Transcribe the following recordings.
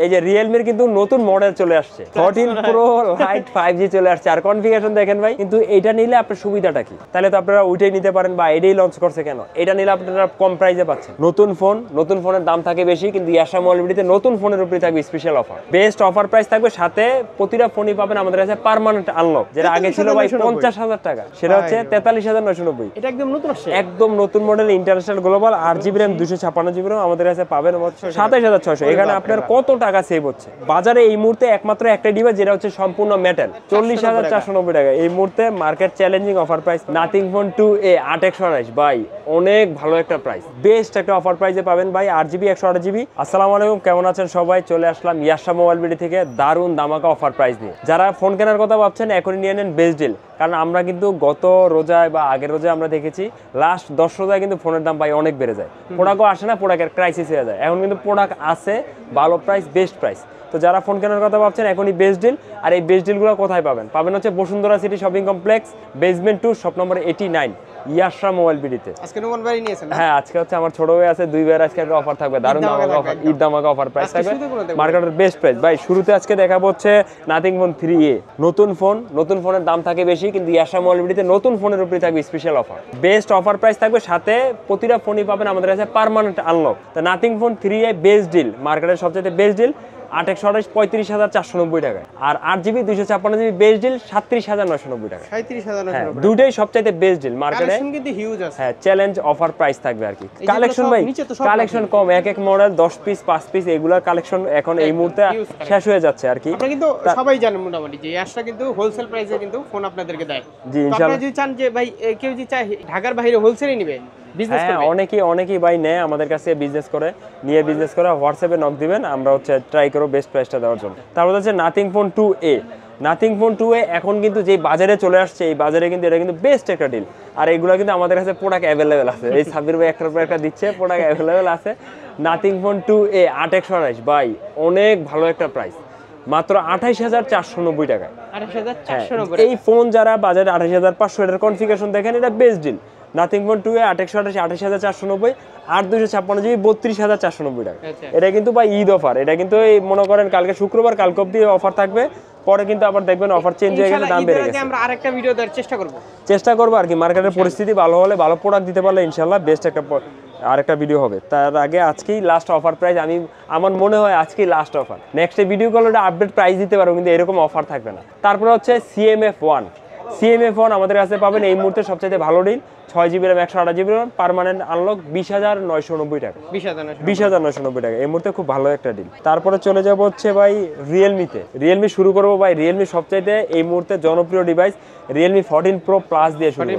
এই যে রিয়েলমির কিন্তু নতুন মডেল চলে আসছে 14 প্রো লাইট 5G চলে আসছে। আর কনফিগারেশন দেখেন ভাই, কিন্তু এটা নিলে আপনার সুবিধাটা কি? তাহলে তো আপনারা ওইটাই নিতে পারেন, বা এটাই লঞ্চ করছে কেন? এটা নিলে আপনারা কম প্রাইসে পাচ্ছেন। নতুন ফোনের দাম থাকে বেশি, কিন্তু ইয়াশা মোবাইল বিডিতে নতুন ফোনের উপরে থাকবে special offer, best offer price থাকবে। সাথে প্রতিটা ফোনই পাবেন আমাদের কাছে পার্মানেন্ট আনলক, যেটা আগে ছিল ভাই 50,000 টাকা, সেটা হচ্ছে 43,990। এটা একদম নতুন আসছে, একদম নতুন model, international global, 8GB RAM 256GB RAM আমাদের কাছে পাবেন 27,600। এখানে আপনার কত টাকা সেভ হচ্ছে? বাজারে এই মুহূর্তে একমাত্র একটা ডিভাইস যেটা হচ্ছে সম্পূর্ণ মেটাল, 40,490 টাকা এই মুহূর্তে market challenging offer price. Nothing phone 2A 8/128 ভাই, অনেক ভালো একটা প্রাইস, বেস্ট একটা অফার প্রাইসে পাবেন ভাই, 8GB 128GB। আসসালামু আলাইকুম, কেমন আছেন সবাই? চলে আসলাম ইয়াশা মোবাইল বিডি থেকে দারুন দামাকা অফার প্রাইস নিয়ে। যারা ফোন কেনার কথা ভাবছেন এখনই নিয়ে নেন বেস্ট ডিল, কারণ আমরা কিন্তু গত রোজায় বা আগের রোজায় আমরা দেখেছি লাস্ট 10 রোজায় কিন্তু ফোনের দাম ভাই অনেক বেড়ে যায়, প্রোডাক্টও আসে না, প্রোডাক্টের ক্রাইসিস হয়ে যায়। এখন কিন্তু প্রোডাক্ট আছে, ভালো প্রাইস, বেস্ট প্রাইস। তো যারা ফোন কেনার কথা ভাবছেন এখনই বেস্ট ডিল। আর এই বেস্ট ডিলগুলো কোথায় পাবেন? পাবেন হচ্ছে Bashundhara city shopping complex, basement 2, shop number 89, Yasha mobile বিডিতে। আজকে নতুন ভাই নিয়েছেন? হ্যাঁ, আজকে হচ্ছে আমার ছোট ভাই আছে, দুই ভাইয়ের আজকে একটা অফার থাকবে, দারুণ দামাকা অফার, ঈদ দামাকা অফার প্রাইস থাকবে, মার্কেটের বেস্ট প্রাইস ভাই। শুরুতে আজকে দেখাবো হচ্ছে নাথিং ফোন 3A, নতুন ফোনের দাম থাকে বেশি, কিন্তু ইয়াশা মোবাইল বিডিতে নতুন ফোনের উপরে থাকবে special offer, best offer price থাকবে। সাথে প্রতিটা ফোনই পাবেন আমাদের কাছে পার্মানেন্ট আনলক। তো nothing phone 3A best deal, মার্কেটের সবচেয়ে বেস্ট ডিল, 8/128 35,490 টাকা। আর 8GB 256GB বেস্ট ডিল 37,990 টাকা। 37,990 দুটোই সবচাইতে বেস্ট ডিল মার্কেটে, কালেকশন কিন্তু হিউজ আছে। হ্যাঁ, চ্যালেঞ্জ অফার প্রাইস থাকবে আর কি। কালেকশন ভাই, কালেকশন কম, এক মডেল 10 পিস 5 পিস এগুলার কালেকশন এখন এই মুহূর্তে শেষ হয়ে যাচ্ছে আর কি। আপনারা কিন্তু সবাই জানেন মোটামুটি যে ইয়াশা কিন্তু হোলসেল প্রাইসে কিন্তু ফোন আপনাদেরকে দেয়। জি ইনশাআল্লাহ। আপনারা যদি চান যে ভাই কেউ যদি চায় ঢাকার বাইরে হোলসেলই নেবে, বিজনেস হ্যাঁ, করবে, অনেকেই ভাই নেয় আমাদের কাছে, বিজনেস করে, হোয়াটসঅ্যাপে নক দিবেন, আমরা হচ্ছে ট্রাই করব বেস্ট প্রাইসটা দেওয়ার জন্য। তারপর হচ্ছে nothing phone 2A, nothing phone 2A এখন কিন্তু যে বাজারে চলে আসছে, এই বাজারে কিন্তু এটা কিন্তু বেস্ট একটা ডিল। আর এগুলো কিন্তু আমাদের কাছে প্রোডাক্ট অ্যাভেলেবেল আছে, এই সাব্বির ভাই একটার পর একটা দিচ্ছে, প্রোডাক্ট অ্যাভেলেবেল আছে। নাথিং ফোন 2A 8/128 ভাই, অনেক ভালো একটা প্রাইস, মাত্র 28,490 টাকায়। 28,490। এই ফোন যারা বাজারে 28,500, এটার কনফিগারেশন দেখেন, এটা best deal. Nothing phone 2A 8/128 28,490, 8/256GB 32,490 টাকা। এটা কিন্তু ভাই ঈদ অফার, এটা কিন্তু এই মনে করেন কালকে শুক্রবার, কালকে অবধি অফার থাকবে, পরে কিন্তু আবার দেখবেন অফার চেঞ্জ হয়ে গেছে, দাম বেড়ে গেছে। আমরা আরেকটা ভিডিও দেওয়ার চেষ্টা করব আর কি, মার্কেটের পরিস্থিতি ভালো হলে, ভালো প্রোডাক্ট দিতে পারলে ইনশাআল্লাহ বেস্ট একটা আরেকটা ভিডিও হবে। তার আগে আজকেই লাস্ট অফার প্রাইস, আমার মনে হয় আজকেই লাস্ট অফার, নেক্সট ভিডিও কলে আপডেট প্রাইস দিতে পারবো, কিন্তু এরকম অফার থাকবে না। তারপরে হচ্ছে CMF1 আমাদের কাছে পাবেন এই মুহূর্তে সবচেয়ে ভালো deal, 6GB RAM 128GB RAM permanent unlock 20,990 টাকা, 20,990 টাকা এই মুহূর্তে খুব ভালো একটা ডিল। তারপরে চলে যাব হচ্ছে ভাই রিয়েলমি শুরু করবো ভাই। রিয়েলমি সবচাইতে এই মুহূর্তে জনপ্রিয় ডিভাইস রিয়েলমি 14 Pro Plus দিয়ে শুরু,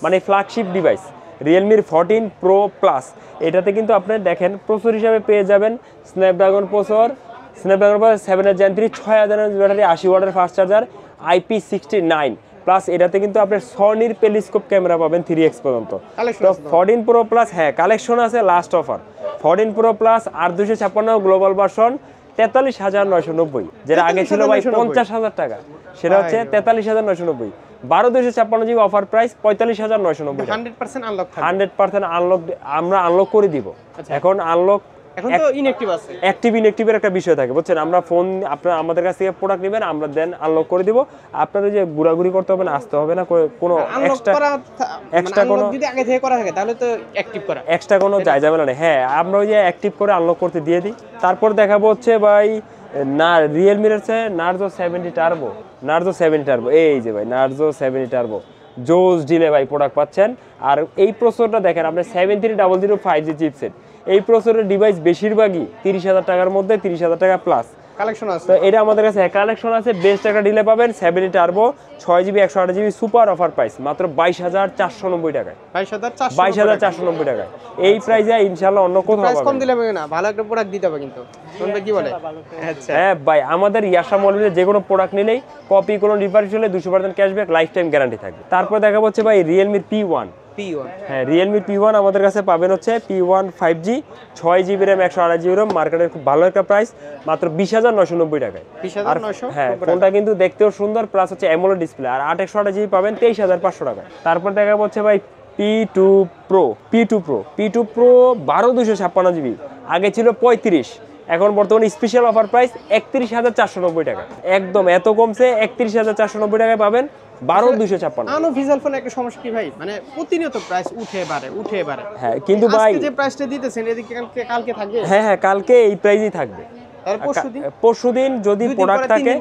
মানে ফ্ল্যাগশিপ ডিভাইস রিয়েলমির 14 Pro Plus। এটাতে কিন্তু আপনি দেখেন প্রসেসর হিসাবে পেয়ে যাবেন স্ন্যাপড্রাগন 7 Gen 3 6000 ব্যাটারি, 80 ওয়াটের ফাস্ট চার্জার, IP69 প্লাস। এটাতে কিন্তু আপনার সনির পেলিস্কোপ ক্যামেরা পাবেন 3x পর্যন্ত। তো 14 Pro Plus, হ্যাঁ কালেকশন আছে, last offer 14 Pro Plus 8/256 global version 43,990, যেটা আগে ছিল ভাই 50,000 টাকা, সেটা হচ্ছে 43,990। 12/256GB অফার প্রাইস 45,990, 100% আনলক আমরা আনলক করে দিব। এখন তো ইনঅ্যাক্টিভের একটা বিষয় থাকে, বুঝছেন? আমরা ফোন আপনারা আমাদের কাছ থেকে প্রোডাক্ট নেবেন, আমরা দেন আনলক করে দিব। আপনাদের যে ঘোরাঘুরি করতে হবে না, আসতে হবে না, কোনো এক্সট্রা কোনো যদি আগে থেকে করা থাকে তাহলে তো এক্সট্রা কোনো ঝামেলা নেই। হ্যাঁ, আমরা ওই যে অ্যাক্টিভ করে আনলক করতে দিয়ে দিই। তারপর দেখাবো হচ্ছে ভাই রিয়েলমির হচ্ছে নার্জো 70 টার্বো, এই যে ভাই নার্জো 70 টার্বো জোস ডিলে ভাই প্রোডাক্ট পাচ্ছেন। আর এই প্রসেসরটা দেখেন আপনি 7300 5G চিপসেট, এই প্রসেসরের ডিভাইস বেশিরভাগই 30,000 টাকার মধ্যে, 30,000 টাকা প্লাস কালেকশন আছে। তো এটা আমাদের কাছে কালেকশন আছে, বেস্ট একটা ডিলে পাবেন। 70 turbo 6GB 128GB super offer price মাত্র 22,490 টাকায়, 22,490 টাকায়। এই প্রাইসে ইনশাআল্লাহ অন্য কোথাও পাবেন কম দিলে হবে না, ভালো একটা প্রোডাক্ট দিতে হবে কিন্তু। শুনবে কি বলে? আচ্ছা হ্যাঁ ভাই, আমাদের ইয়াশা মোবাইলে যে কোনো প্রোডাক্ট নিলেই কপি কোনো রিফারিশ হলে 200% ক্যাশব্যাক, লাইফ টাইম গ্যারান্টি থাকবে। তারপর দেখাবো হচ্ছে ভাই রিয়েলমির P1, হ্যাঁ রিয়েলমি P1 আমাদের কাছে পাবেন হচ্ছে P1 5G 6GB RAM 128GB RAM, মার্কেটের খুব ভালো একটা প্রাইস মাত্র 20,990 টাকায়। হ্যাঁ, ফোনটা কিন্তু দেখতেও সুন্দর, প্লাস হচ্ছে অ্যামোলেড ডিসপ্লে, আর 8/128GB পাবেন 23,500 টাকায়। তারপর দেখা হচ্ছে ভাই P2 Pro 12/256GB, আগে ছিল 35, এখন বর্তমানে স্পেশাল অফার প্রাইস 31,490 টাকা, একদম এত কমছে, 31,490 টাকায় পাবেন 12,256। আনঅফিশিয়াল ফোনে একটা সমস্যা কি ভাই, মানে প্রতিনিয়ত প্রাইস উঠে বাড়ে। হ্যাঁ কিন্তু ভাই আজকে যে প্রাইসটা দিতেছেন এদিকে কালকে থাকবে? হ্যাঁ হ্যাঁ, কালকে এই প্রাইসই থাকবে। আর পরশুদিন পরশুদিন যদি প্রোডাক্ট থাকে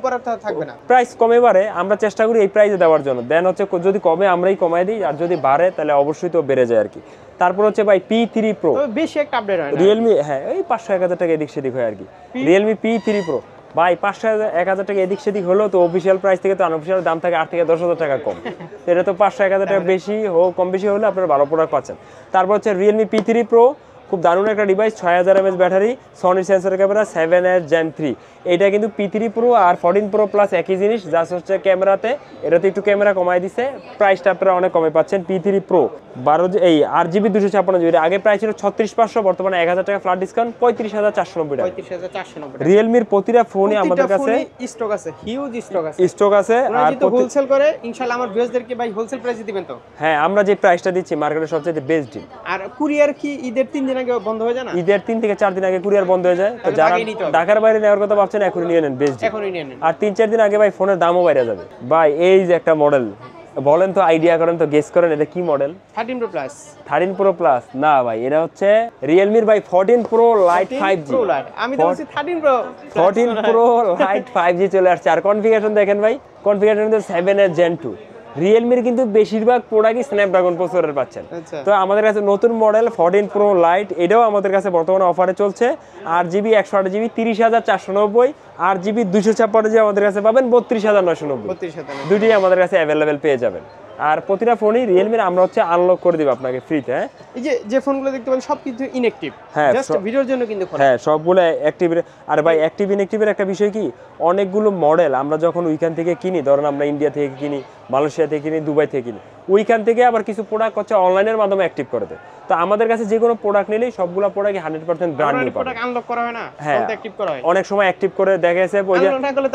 থাকবে না, প্রাইস কমে বাড়ে, আমরা চেষ্টা করি এই প্রাইসে দেওয়ার জন্য। দেন হচ্ছে যদি কমে আমরাই কমাই দিই, আর যদি বাড়ে তাহলে অবশ্যই তো বেড়ে যায় আর কি। তারপর হচ্ছে ভাই P3 Pro, তবে বেশি একটা আপডেট হয় না। রিয়েলমি, হ্যাঁ এই 500-1000 টাকা এদিক সেদিক হয় আর কি। রিয়েলমি P3 Pro ভাই 500-1000 টাকা এদিক সেদিক হলো তো অফিসিয়াল প্রাইস থেকে তো আনঅফিসিয়াল দাম থাকে 8 থেকে 10,000 টাকা কম। তো এটা তো 500-1000 টাকা বেশি হোক কম বেশি হলে আপনারা ভালো প্রোডাক্ট পাচ্ছেন। তারপর হচ্ছে রিয়েলমি P3 Pro, খুব দারুণ একটা device, 6000 mAh battery, Sony sensor camera, 7S Gen 3। এটা কিন্তু P3 Pro আর 14 Pro Plus একই জিনিস, জাস্ট হচ্ছে ক্যামেরাতে এটাতে একটু ক্যামেরা কমাই দিছে, প্রাইসটা আপনারা অনেক কমে পাচ্ছেন। P3 Pro 12 এই 8GB 256GB, আগে প্রাইস ছিল 36,500, বর্তমানে 1000 টাকা ফ্ল্যাট ডিসকাউন্ট 35,490 টাকা। 35,490। রিয়েলমির প্রতিটা ফোনই আমাদের কাছে স্টক আছে, হিউজ স্টক আছে। আর যদি হোলসেল করে ইনশাআল্লাহ আমার ভিউয়ারদেরকে ভাই হোলসেল প্রাইসে দিবেন তো? হ্যাঁ, আমরা যে প্রাইসটা দিচ্ছি মার্কেটের সবচেয়ে বেস্ট ডিল। আর কুরিয়ার কি ঈদের 3 দিন আগে বন্ধ হয়ে যায় না? ঈদের 3 থেকে 4 দিন আগে কুরিয়ার বন্ধ হয়ে যায়, তো যারা ঢাকার বাইরে নেওয়ার কথা ভাবছেন এখনই নিয়ে নেন, বেস্ট ডিল। এখনই নিয়ে নেন। আর 3-4 দিন আগে ভাই ফোনের দামও বাইরে যাবে। ভাই এই যে একটা মডেল, বলেন তো, আইডিয়া করেন তো, গেস করেন এটা কি model? 13 Pro Plus। 13 Pro Plus না ভাই, এটা হচ্ছে Realme ভাই 14 Pro Lite 5G। আমি তো বলছি 13 Pro 14 Pro Lite 5G চলে আসছে। আর কনফিগারেশন দেখেন ভাই, কনফিগারেশন কিন্তু 7S Gen 2। রিয়েলমির কিন্তু বেশিরভাগ প্রোডাক্টই স্ন্যাপড্রাগন প্রসেসরের পাচ্ছেন। তো আমাদের কাছে নতুন মডেল 14 Pro Lite, এটাও আমাদের কাছে বর্তমানে অফারে চলছে। 8GB 128GB 30,490, 8GB 256GB আমাদের কাছে পাবেন 32,990। দুটি আমাদের কাছে অ্যাভেলেবেল পেয়ে যাবেন। আর প্রতিটা ফোনই রিয়েলমির আমরা হচ্ছে আনলক করে দিব আপনাকে ফ্রিতে। হ্যাঁ, এই যে ফোনগুলো দেখতে পাচ্ছেন সবকিছু ইনঅ্যাক্টিভ, হ্যাঁ জাস্ট ভিডিওর জন্য কিন্তু খোলা। হ্যাঁ, সবগুলো অ্যাক্টিভ। আর ভাই অ্যাক্টিভ ইনঅ্যাক্টিভের একটা বিষয় কি, অনেকগুলো মডেল আমরা যখন ওইখান থেকে কিনি, ধরেন আমরা ইন্ডিয়া থেকে কিনি, মালয়েশিয়া থেকে কিনি, দুবাই থেকে কিনি, ওইখান থেকে আবার কিছু প্রোডাক্ট হচ্ছে অনলাইনের মাধ্যমে অ্যাক্টিভ করে দেয়। তো আমাদের কাছে যে কোনো প্রোডাক্ট নিলেই সবগুলো প্রোডাক্ট 100% ব্র্যান্ড নিউ পাবেন। প্রোডাক্ট আনলক করা হয় না, হ্যাঁ অ্যাক্টিভ করা হয়। অনেক সময় অ্যাক্টিভ করে দেখা গেছে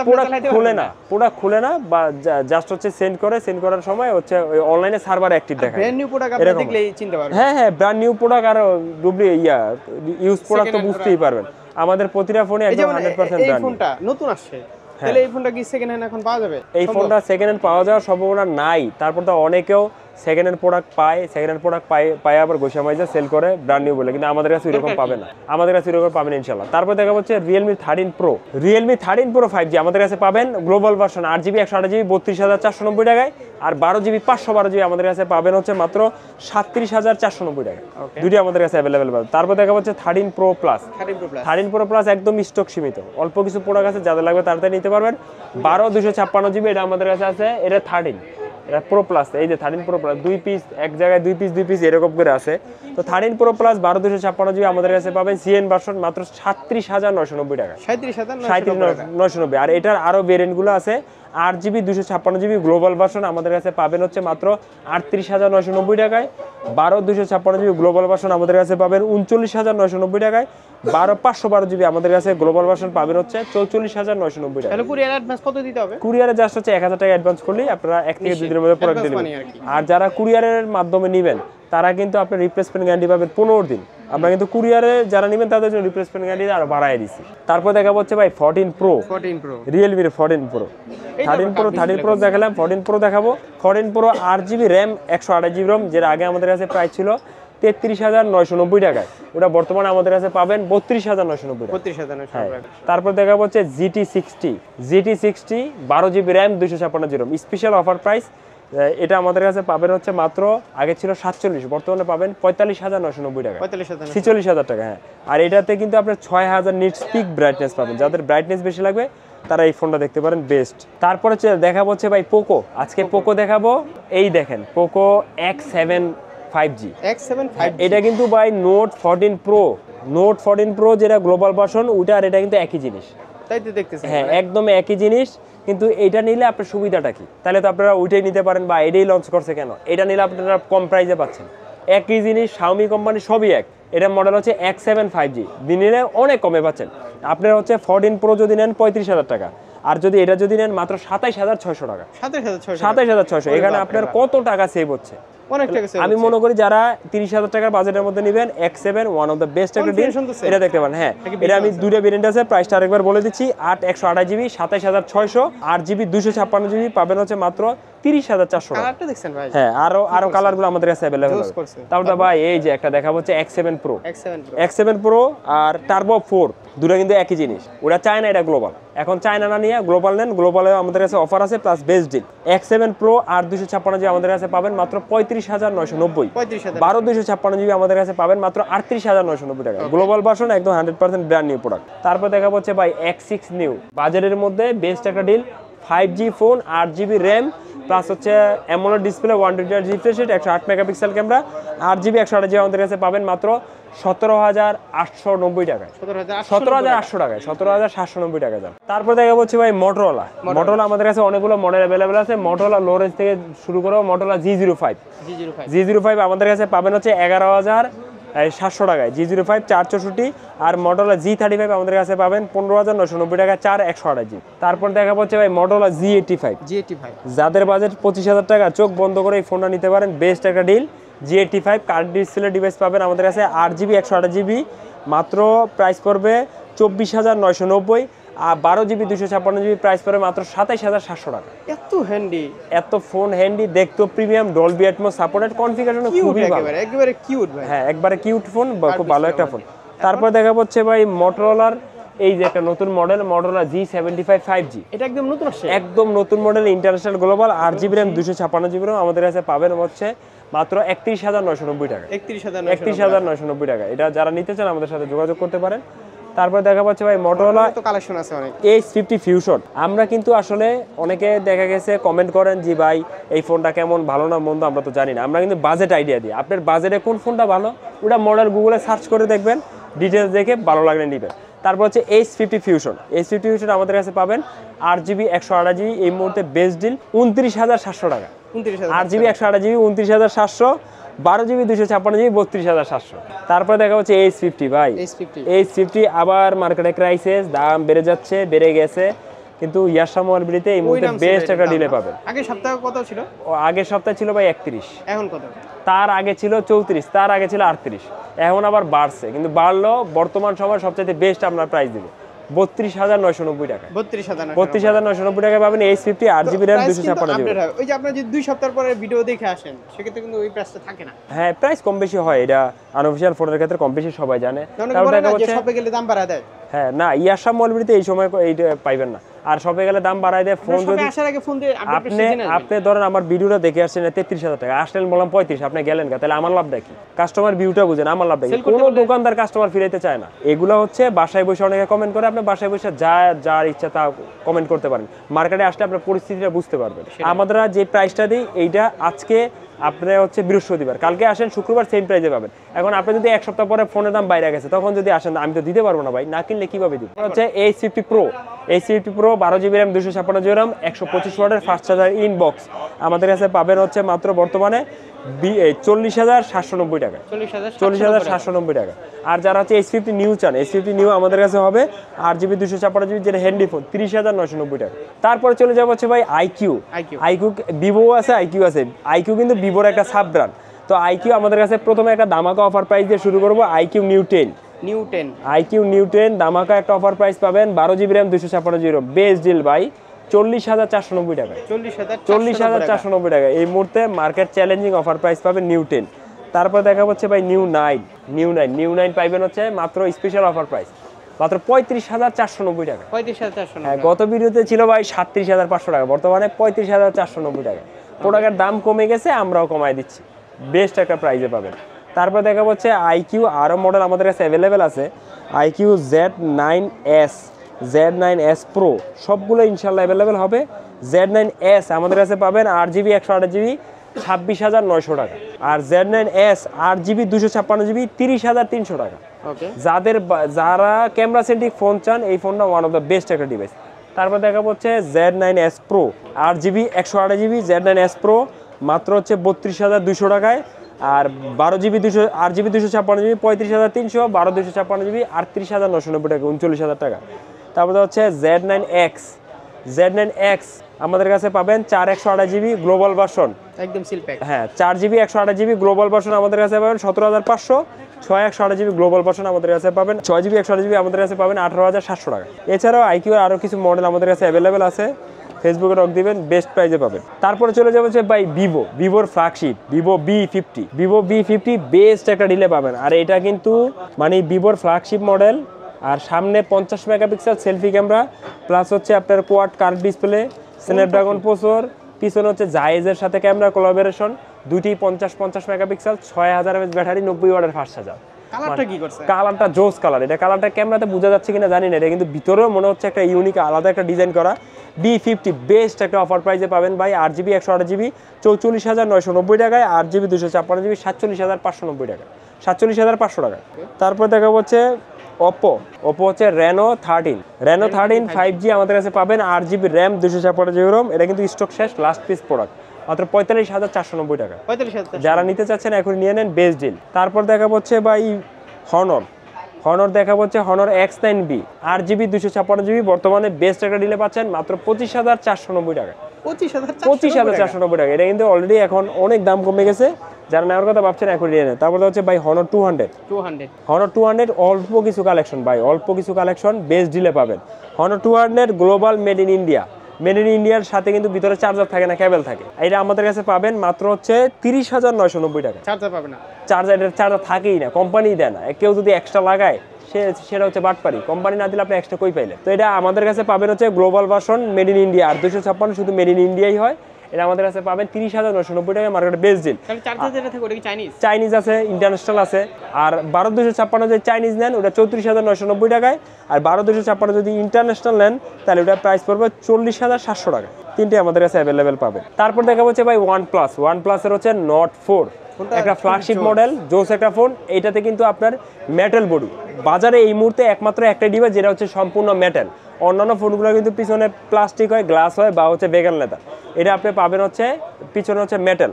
প্রোডাক্ট খুলে না, বা জাস্ট হচ্ছে সেন্ড করার সময় হচ্ছে ওই অনলাইনে সার্ভার অ্যাক্টিভ দেখায়। ব্র্যান্ড নিউ প্রোডাক্ট আপনি দেখলেই চিনতে পারবেন। হ্যাঁ, ব্র্যান্ড নিউ প্রোডাক্ট আর ইউজ প্রোডাক্ট তো বুঝতেই পারবেন। আমাদের প্রতিটা ফোনে একদম 100% ব্র্যান্ড। এই ফোনটা নতুন আসছে, তাহলে এই ফোনটা কি সেকেন্ড হ্যান্ড এখন পাওয়া যাবে? এই ফোনটা সেকেন্ড হ্যান্ড পাওয়া যাওয়ার সম্ভাবনা নাই। তারপর তো অনেকেও সেকেন্ড হ্যান্ড প্রোডাক্ট পায় আবার গোসা মাইজা সেল করে ব্র্যান্ড নিউ বলে, কিন্তু আমাদের কাছে এরকম পাবে না, আমাদের কাছে এরকম পাবেন ইনশাআল্লাহ। তারপর দেখা হচ্ছে Realme 13 Pro 5G আমাদের কাছে পাবেন গ্লোবাল ভার্সন 8GB 128GB 32,490 টাকায়, আর 12GB 512GB আমাদের কাছে পাবেন হচ্ছে মাত্র 37,490 টাকায়। দুটি আমাদের কাছে অ্যাভেলেবেল পাবেন। তারপর দেখা হচ্ছে 13 Pro Plus একদম স্টক সীমিত, অল্প কিছু প্রোডাক্ট আছে, যাদের লাগবে তাড়াতাড়ি নিতে পারবেন। 12/256GB এটা আমাদের কাছে আছে, এটা 13, এটা Pro Plus। এই যে 13 Pro Plus 2 পিস এক জায়গায় 2 পিস এরকম করে আছে। তো 13 Pro Plus 12/256GB আমাদের কাছে পাবেন সিএন ভার্সন মাত্র 37,990 টাকা, 37,990। আর এটার আরো ভেরিয়েন্টগুলো আছে, 8GB 256GB গ্লোবাল ভার্সন আমাদের কাছে পাবেন হচ্ছে মাত্র 38,990 টাকায়, 12/256GB গ্লোবাল ভার্সন আমাদের কাছে পাবেন 39,990 টাকায়, 512GB আমাদের কাছে গ্লোবাল ভার্সন পাবেন হচ্ছে 44,990 টাকা। তাহলে কুরিয়ার অ্যাডভান্স কত দিতে হবে? কুরিয়ারে জাস্ট হচ্ছে 1000 টাকা অ্যাডভান্স করলেই আপনারা 1 থেকে 2 দিনের মধ্যে প্রোডাক্ট দিবেন। আর যারা কুরিয়ারের মাধ্যমে নেবেন তারা কিন্তু আপনার রিপ্লেসমেন্ট গ্যারান্টি পাবেন 15 দিন। আমরা কিন্তু কুরিয়ারে যারা নেবেন তাদের জন্য রিপ্লেসমেন্ট গ্যারান্টি আরো বাড়ায় দিছি। তারপর দেখাবো হচ্ছে ভাই 14 Pro Realme 14 Pro 13 Pro দেখালাম, 14 Pro দেখাবো। 14 Pro 8GB RAM 128GB ROM, যেটা আগে আমাদের কাছে প্রাইস ছিল 33,990 টাকায়, ওটা বর্তমানে আমাদের কাছে পাবেন 32,990 টাকা। তারপর দেখাবো হচ্ছে GT60 12GB RAM 256GB ROM special offer price, এটা আমাদের কাছে পাবেন হচ্ছে মাত্র, আগে ছিল 47, বর্তমানে পাবেন 45,990 টাকা, 46,000 টাকা। হ্যাঁ, আর এটাতে কিন্তু আপনার 6000 নিটস পিক ব্রাইটনেস পাবেন, যাদের ব্রাইটনেস বেশি লাগবে তারা এই ফোনটা দেখতে পারেন, বেস্ট। তারপরে দেখাবো হচ্ছে ভাই পোকো, আজকে পোকো দেখাবো। এই দেখেন পোকো X7 5G। এটা কিন্তু ভাই নোট 14 Pro যেটা গ্লোবাল ভার্সন ওটা, আর এটা কিন্তু একই জিনিস, তাই তো দেখতেছেন। হ্যাঁ, একদম একই জিনিস, কিন্তু এটা নিলে আপনার সুবিধাটা কি? তাহলে তো আপনারা ওইটাই নিতে পারেন, বা এটাই লঞ্চ করছে কেন? এটা নিলে আপনারা কম প্রাইসে পাচ্ছেন, একই জিনিস, Xiaomi কোম্পানি সবই এক। এটা মডেল হচ্ছে X7 5G, নিলে অনেক কমে পাচ্ছেন। আপনারা হচ্ছে 14 Pro যদি নেন 35,000 টাকা, আর যদি এটা যদি নেন মাত্র 27,600 টাকা, 27,600। এখানে আপনার কত টাকা সেভ হচ্ছে? অনেক টাকা save আমি হচ্ছে। মনে করি যারা 30,000 টাকার বাজেটের মধ্যে নেবেন X7 one of the best একটা ডিল, Configuration তো same। এটা দেখতে পারেন। হ্যাঁ, নাকি এটা আমি আছে? দুইটা ভেরিয়েন্ট আছে, প্রাইসটা আরেকবার বলে দিচ্ছি। 8 128 জিবি 27,600, 8 জিবি 256 জিবি পাবেন হচ্ছে মাত্র 30,400 টাকা। কালারটা দেখছেন ভাই? হ্যাঁ, আরো কালারগুলো আমাদের কাছে অ্যাভেলেবল Choose আছে। করছে। তারপর ভাই এই যে একটা দেখা হচ্ছে X7 Pro, X7 Pro। X7 Pro আর টার্বো 4 দুটো কিন্তু একই জিনিস। ওটা চায়না, এটা গ্লোবাল। এখন চায়না না নিয়ে গ্লোবাল নেন, গ্লোবালে আমাদের কাছে অফার আছে plus best deal. X7 Pro আর 256 জিবি আমাদের কাছে পাবেন মাত্র 35,990। 35,000। 12 256 জিবি আমাদের কাছে পাবেন মাত্র 38,990 টাকা। গ্লোবাল ভার্সন একদম 100% ব্র্যান্ড নিউ প্রোডাক্ট। তারপর দেখা হচ্ছে ভাই X6 নিউ, বাজারের মধ্যে বেস্ট একটা ডিল। 5G phone, 8 GB RAM plus হচ্ছে AMOLED display, 120 refresh rate, 108 megapixel camera, 8 GB 128 GB আমাদের কাছে পাবেন মাত্র 17,890 টাকায়। 17,800 টাকায়, 17,790 টাকা যান। তারপর দেখা হচ্ছে ভাই মোটরোলা। মোটরোলা আমাদের কাছে অনেকগুলো মডেল অ্যাভেলেবেল আছে। মোটরোলা লো রেঞ্জ থেকে শুরু করে মোটরোলা G05 G05 আমাদের কাছে পাবেন হচ্ছে 11,700 টাকায়। G05 464, আর মোটরোলা G35 আমাদের কাছে পাবেন 15,990 টাকা, 4 128 জিবি। তারপর দেখা হচ্ছে ভাই মোটরোলা G85 যাদের বাজেট 25,000 টাকা, চোখ বন্ধ করে এই ফোনটা নিতে পারেন, বেস্ট একটা deal. G85 card display device পাবেন আমাদের কাছে 8 জিবি 128 জিবি, মাত্র প্রাইস পড়বে 24,990। আর 12 জিবি 256 জিবি প্রাইস পড়বে মাত্র 27,700 টাকা। এত হ্যান্ডি, এত ফোন হ্যান্ডি, দেখতো premium, Dolby atoms supported, configuration খুবই ভালো। একেবারে কিউট ভাই। হ্যাঁ, একবারে কিউট ফোন, খুব ভালো একটা ফোন। তারপর দেখা হচ্ছে ভাই মোটরোলার এই যে একটা নতুন মডেল মোটরোলা G75 5G, এটা একদম নতুন আসছে, একদম নতুন model, international global, 8 GB RAM 256 GB RAM আমাদের কাছে পাবেন হচ্ছে মাত্র 31,990 টাকা। 31,990 টাকা। এটা যারা নিতে চান আমাদের সাথে যোগাযোগ করতে পারেন। তারপর দেখা পাচ্ছে ভাই মোটরোলা তো কালেকশন আছে অনেক। H50 fusion. আমরা কিন্তু আসলে অনেকে দেখা গেছে কমেন্ট করেন যে ভাই এই ফোনটা কেমন, ভালো না মন্দ আমরা তো জানি না। আমরা কিন্তু বাজেট আইডিয়া দিই, আপনার বাজেটে কোন ফোনটা ভালো ওটা মডেল গুগলে সার্চ করে দেখবেন, ডিটেলস দেখে ভালো লাগলে নেবেন। তারপর হচ্ছে H50 ফিউশন আমাদের কাছে পাবেন 8 জিবি 128 জিবি, এই মুহূর্তে বেস্ট ডিল 29,700 টাকা। 8 জিবি 128 জিবি 29,700, 12 জিবি 256 জিবি 32,700। তারপরে দেখা হচ্ছে H50 ভাই, H50 আবার মার্কেটে ক্রাইসিস, দাম বেড়ে যাচ্ছে, বেড়ে গেছে, কিন্তু ইয়াশা মোবাইলবিলিতে এই মুহূর্তে বেস্ট একটা ডিলে পাবেন। আগের সপ্তাহে কত ছিল? আগের সপ্তাহে ছিল ভাই 31, এখন কত? তার আগে ছিল 34, তার আগে ছিল 38, এখন আবার বাড়ছে, কিন্তু বাড়লো বর্তমান সময় সবচেয়ে বেস্ট আপনার প্রাইস দিবে 32,990 টাকা। 32,990 টাকা পাবেন H50 8 জিবি র্যাম 256 জিবি। ওই যে আপনারা যদি 2 সপ্তাহ পরে ভিডিও দেখে আসেন সেক্ষেত্রে কিন্তু ওই প্রাইসটা থাকে না। হ্যাঁ, প্রাইস কম বেশি হয়, এটা আনঅফিশিয়াল ফোনের ক্ষেত্রে কম বেশি সবাই জানে। কারণ দেখা হচ্ছে শপে গেলে দাম বাড়ায় দেয়। হ্যাঁ, না ইয়াশা মোবাইলবিলিতে এই সময় এইটা পাইবেন না, আর শপে গেলে দাম বাড়ায় দেয়। ফোন যদি আসার আগে ফোন দিয়ে আপনি ধরেন আমার ভিডিওটা দেখে আসছেন 33,000 টাকা, আসলেন বললাম 35, আপনি গেলেন গা, তাহলে আমার লাভ দেখি? কাস্টমার ভিউটা বুঝেন, আমার লাভ দেখি? কোনো দোকানদার কাস্টমার ফিরাইতে চায় না। এগুলো হচ্ছে বাসায় বসে অনেকে কমেন্ট করে, আপনি বাসায় বসে যার ইচ্ছা তা কমেন্ট করতে পারেন। মার্কেটে আসলে আপনার পরিস্থিতিটা বুঝতে পারবেন। আমরা যে প্রাইসটা দিই এইটা আজকে আপনি হচ্ছে বৃহস্পতিবার, কালকে আসেন শুক্রবার সেম প্রাইসে পাবেন। এখন আপনি যদি এক সপ্তাহ পরে ফোনের দাম বাইরে গেছে, তখন যদি আসেন আমি তো দিতে পারবো না ভাই, না কিনলে কিভাবে দিব? হচ্ছে H50 Pro 12 GB RAM 256 GB RAM 125 ওয়াটের ফাস্ট চার্জার ইনবক্স আমাদের কাছে পাবেন হচ্ছে মাত্র বর্তমানে 40,790 টাকা। 40,790 টাকা। আর যারা হচ্ছে H50 নিউ চান, H50 নিউ আমাদের কাছে হবে 8 জিবি 256 জিবি, যেটা হ্যান্ডি ফোন 30,990 টাকা। তারপরে চলে যাবো হচ্ছে ভাই iQOO ভিভো আছে, iQOO আছে। iQOO কিন্তু ভিভোর একটা সাব ব্র্যান্ড। তো iQOO আমাদের কাছে প্রথমে একটা ধামাকা অফার প্রাইস দিয়ে শুরু করবো। iQOO নিউ 10 ধামাকা একটা অফার প্রাইস পাবেন 12 GB RAM 256 GB, best deal ভাই 40,490 টাকা। 40,490 টাকা এই মুহূর্তে মার্কেট চ্যালেঞ্জিং অফার প্রাইস পাবেন নিউ 10। তারপর দেখা হচ্ছে ভাই নিউ 9 পাইবেন হচ্ছে মাত্র স্পেশাল অফার প্রাইস মাত্র 35,490 টাকা। 35,490। হ্যাঁ, গত ভিডিওতে ছিল ভাই 37,500 টাকা, বর্তমানে 35,490 টাকা। প্রোডাক্টের দাম কমে গেছে, আমরাও কমাই দিচ্ছি, বেস্ট একটা প্রাইসে পাবেন। তারপর দেখা হচ্ছে iQOO আরও মডেল আমাদের কাছে অ্যাভেলেবেল আছে। iQOO Z9S Pro সবগুলো ইনশাল্লাহ অ্যাভেলেবেল হবে। Z9S আমাদের কাছে পাবেন 8 জিবি 128 জিবি 26,900 টাকা, আর Z9S 8 জিবি 256 জিবি 30,300 টাকা। যারা ক্যামেরা সেন্ট্রিক ফোন চান, এই ফোনটা ওয়ান অফ দ্য বেস্ট একটা ডিভাইস। তারপর দেখা হচ্ছে Z9S Pro 8 GB 128 GB Z9S Pro মাত্র হচ্ছে 32,200 টাকায়, আর 8 জিবি 256 জিবি 35,300, 12 256 জিবি 38,990 টাকা, 39,000 টাকা। তারপরে হচ্ছে Z9X আমাদের কাছে পাবেন 4 128 জিবি গ্লোবাল ভার্সন, একদম সিল প্যাক। হ্যাঁ 4 জিবি 128 জিবি গ্লোবাল ভার্সন আমাদের কাছে পাবেন 17,500, 6 128 জিবি গ্লোবাল ভার্সন আমাদের কাছে পাবেন 6 জিবি 128 জিবি আমাদের কাছে পাবেন 18,700 টাকা। এছাড়াও আইকিউ আরও কিছু মডেল আমাদের কাছে অ্যাভেলেবেল আছে, ফেসবুকে নক দিবেন, বেস্ট প্রাইসে পাবেন। তারপরে চলে যাবে হচ্ছে ভাই ভিভোর ফ্ল্যাগশিপ ভিভো B50 বেস্ট একটা ডিলে পাবেন। আর এটা কিন্তু মানে ভিভোর ফ্ল্যাগশিপ মডেল, আর সামনে 50 মেগাপিক্সেল সেলফি ক্যামেরা, প্লাস হচ্ছে আপনার quad curve display, Snapdragon processor, পিছনে হচ্ছে জায়েজের সাথে ক্যামেরা কোলাবোরেশন, দুটি 50 মেগাপিক্সেল, 6000 mAh ব্যাটারি, 90 ওয়াটের ফাস্ট চার্জার। কালারটা কি করছে? কালারটা জোস কালার, এটা কালারটা ক্যামেরাতে বোঝা যাচ্ছে কিনা জানি না, এটা কিন্তু ভিতরেও মনে হচ্ছে একটা ইউনিক আলাদা একটা ডিজাইন করা। B50 বেস্ট একটা অফার প্রাইসে পাবেন ভাই, 8 জিবি 128 জিবি 44,990 টাকায়, 8 জিবি 256 জিবি 47,590 টাকা, 47,500 টাকা। তারপর দেখা হচ্ছে ওপো হচ্ছে রেনো 13 5G আমাদের কাছে পাবেন, 8 জিবি র্যাম 256 জিবি রোম। এটা কিন্তু স্টক শেষ, লাস্ট পিস প্রোডাক্ট, মাত্র 45,490 টাকা। 45,000। যারা নিতে চাচ্ছেন এখন নিয়ে নেন, বেস্ট ডিল। তারপর দেখা হচ্ছে ভাই হনর দেখা হচ্ছে হনর X9B 8 জিবি 256 জিবি, বর্তমানে বেস্ট একটা ডিলে পাচ্ছেন মাত্র 25,490 টাকা। 25,490 টাকা। এটা কিন্তু অলরেডি এখন অনেক দাম কমে গেছে, যারা নেওয়ার কথা ভাবছেন এখন নিয়ে নেন। তারপরে হচ্ছে ভাই হনর 200 অল্প কিছু কালেকশন ভাই, অল্প কিছু কালেকশন বেস্ট ডিলে পাবেন। হনর 200 গ্লোবাল মেড ইন ইন্ডিয়ার সাথে কিন্তু ভিতরে চার্জার থাকে না, কেবল থাকে। এটা আমাদের কাছে পাবেন মাত্র হচ্ছে 30,990 টাকা। চার্জার পাবে না, চার্জার থাকেই না, কোম্পানি দেয় না। কেউ যদি এক্সট্রা লাগায় সেটা হচ্ছে বাটপারি, কোম্পানি না দিলে আপনি এক্সট্রা কই পাইলেন। তো এটা আমাদের কাছে পাবেন হচ্ছে global version made in India, আর 256 শুধু মেড ইন ইন্ডিয়াই হয়। এটা আমাদের কাছে পাবেন 30,990 টাকা, মার্কেটে বেস্ট ডিল। চার্জার যেটা থাকে ওটা কি চাইনিজ আছে, ইন্টারন্যাশনাল আছে। আর 12,256 যদি চাইনিজ নেন ওটা 34,990 টাকায়, আর 12,256 যদি ইন্টারন্যাশনাল নেন তাহলে ওটা প্রাইস পড়বে 40,700 টাকা। তিনটে আমাদের কাছে অ্যাভেলেবেল পাবেন। তারপর দেখা হচ্ছে ভাই ওয়ানপ্লাসের হচ্ছে নট 4, একটা ফ্ল্যাগশিপ মডেল, জোস একটা ফোন। এইটাতে কিন্তু আপনার মেটাল বডি, বাজারে এই মুহূর্তে একমাত্র একটা ডিভাইস যেটা হচ্ছে সম্পূর্ণ মেটাল। অন্যান্য ফোনগুলো কিন্তু পিছনে প্লাস্টিক হয়, গ্লাস হয়, বা হচ্ছে ভেগান লেদার। এটা আপনি পাবেন হচ্ছে পিছনে হচ্ছে মেটাল।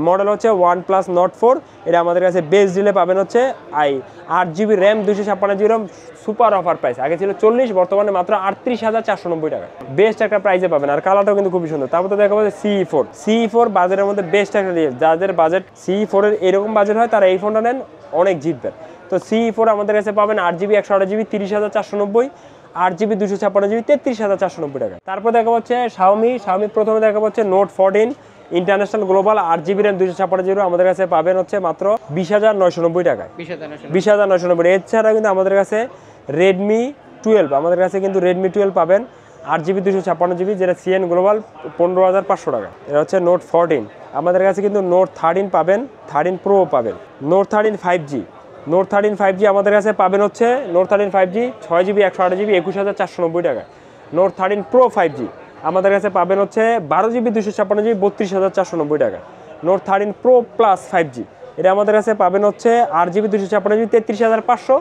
মডেল হচ্ছে OnePlus Nord 4। এটা আমাদের কাছে বেস্ট ডিলে পাবেন হচ্ছে 8 GB RAM 256 GB ROM, super offer price. আগে ছিল 40, বর্তমানে মাত্র 38,490 টাকা। বেস্ট একটা প্রাইসে পাবেন, আর কালারটাও কিন্তু খুবই সুন্দর। তারপর তো দেখা যাচ্ছে CE4 বাজারের মধ্যে বেস্ট একটা ডিল। যাদের বাজেট CE4 এর এরকম বাজেট হয় তারা এই ফোনটা নেন, অনেক জিতবেন। তো CE4 আমাদের কাছে পাবেন 8 জিবি 128 জিবি 30,490, 8 জিবি 256 জিবি 33,490 টাকা। তারপর দেখা হচ্ছে শাওমি প্রথমে দেখা হচ্ছে note 14 international global 8 GB RAM 256 GB আমাদের কাছে পাবেন হচ্ছে মাত্র 20,990 টাকায়, 20,990। এছাড়া কিন্তু আমাদের কাছে রেডমি 12 আমাদের কাছে কিন্তু রেডমি 12 পাবেন 8 জিবি 256 জিবি, যেটা CN গ্লোবাল 15,500 টাকা। এটা হচ্ছে নোট 14। আমাদের কাছে কিন্তু নোট 13 পাবেন, 13 প্রো পাবেন, নোট 13 5G আমাদের কাছে পাবেন হচ্ছে নোট 13 5G 6 জিবি 128 জিবি 21,490 টাকা। নোট 13 প্রো 5G আমাদের কাছে পাবেন হচ্ছে 12 জিবি 256 জিবি 32,490 টাকা। নোট 13 প্রো প্লাস 5G এটা আমাদের কাছে পাবেন হচ্ছে 8 জিবি 256 জিবি 33,500,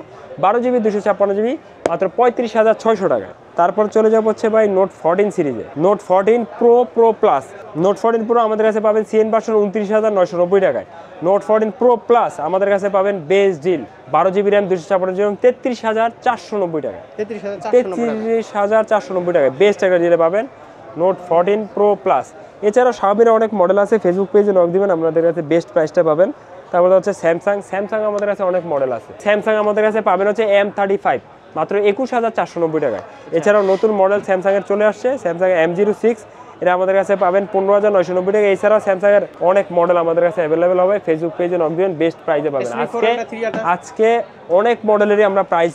12 জিবি 256 জিবি মাত্র 35,600 টাকা। তারপর চলে যাবো হচ্ছে ভাই নোট 14 সিরিজে, note 14 pro plus. Note 14 pro আমাদের কাছে পাবেন CN ভার্সন 29,990 টাকায়। নোট 14 প্রো প্লাস আমাদের কাছে পাবেন best deal 12 GB RAM 256 GB 33,490 টাকা। 33,490 টাকা বেস্ট একটা ডিলে পাবেন নোট 14 প্রো প্লাস। এছাড়াও শাওমির অনেক মডেল আছে, ফেসবুক পেজে নক দিবেন, আপনাদের কাছে বেস্ট প্রাইসটা পাবেন। তারপরে হচ্ছে স্যামসাং আমাদের কাছে অনেক মডেল আছে। স্যামসাং আমাদের কাছে পাবেন হচ্ছে M35 মাত্র 21,490 টাকায়। এছাড়াও নতুন মডেল স্যামসাংয়ের চলে আসছে, স্যামসাং M06 এটা আমাদের কাছে পাবেন 15,990 টাকা। এছাড়াও স্যামসাংয়ের অনেক মডেল আমাদের কাছে অ্যাভেলেবেল হবে, ফেসবুক পেজে নক দিবেন, বেস্ট প্রাইসে পাবেন। আজকে অনেক মডেলেরই আমরা প্রাইস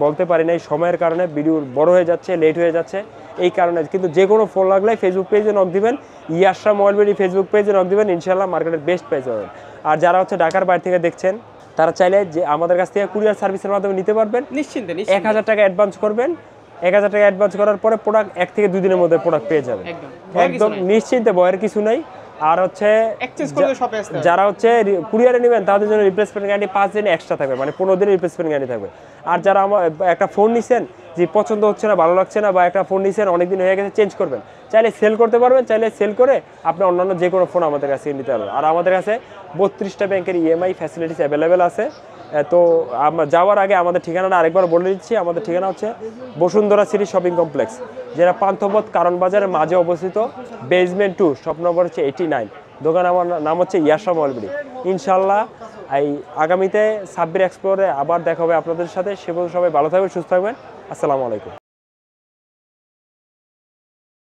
বলতে পারি নাই, সময়ের কারণে ভিডিও বড় হয়ে যাচ্ছে, লেট হয়ে যাচ্ছে এই কারণে। কিন্তু যে কোনো ফোন লাগলে ফেসবুক পেজে নক দিবেন, ইয়াশরা মোবাইল বিডি ফেসবুক পেজে নক দিবেন, ইনশাআল্লাহ মার্কেটের বেস্ট প্রাইস পাবেন। আর যারা হচ্ছে ঢাকার বাইরে থেকে দেখছেন তারা চাইলে যে আমাদের কাছ থেকে কুরিয়ার সার্ভিসের মাধ্যমে নিতে পারবেন। নিশ্চিন্তে 1,000 টাকা অ্যাডভান্স করবেন, 1,000 টাকা অ্যাডভান্স করার পরে প্রোডাক্ট 1 থেকে 2 দিনের মধ্যে প্রোডাক্ট পেয়ে যাবেন, একদম নিশ্চিন্তে, ভয়ের কিছু নাই। আর হচ্ছে যারা হচ্ছে কুরিয়ারে নেবেন তাদের জন্য রিপ্লেসমেন্ট গ্যারান্টি 5 দিন এক্সট্রা থাকবে, মানে 15 দিনের রিপ্লেসমেন্ট গ্যারান্টি থাকবে। আর যারা আমার একটা ফোন নিছেন যে পছন্দ হচ্ছে না, ভালো লাগছে না, বা একটা ফোন নিছেন অনেকদিন হয়ে গেছে, চেঞ্জ করবেন, চাইলে সেল করতে পারবেন, চাইলে সেল করে আপনি অন্যান্য যে কোনো ফোন আমাদের কাছে নিতে পারবেন। আর আমাদের কাছে 32টা ব্যাংকের EMI ফ্যাসিলিটিস অ্যাভেলেবেল আছে। তো আমরা যাওয়ার আগে আমাদের ঠিকানাটা আরেকবার বলে দিচ্ছি। আমাদের ঠিকানা হচ্ছে বসুন্ধরা সিটি শপিং কমপ্লেক্স, যেটা পান্থপথ কারণ বাজারের মাঝে অবস্থিত, বেসমেন্ট 2, শপ নম্বর হচ্ছে 89। দোকান আমার নাম হচ্ছে ইয়াশা মলবিডি। ইনশাল্লাহ এই আগামীতে সাব্বির এক্সপ্লোরে আবার দেখা হবে আপনাদের সাথে। সে পর্যন্ত সবাই ভালো থাকবেন, সুস্থ থাকবেন। আসসালামু আলাইকুম।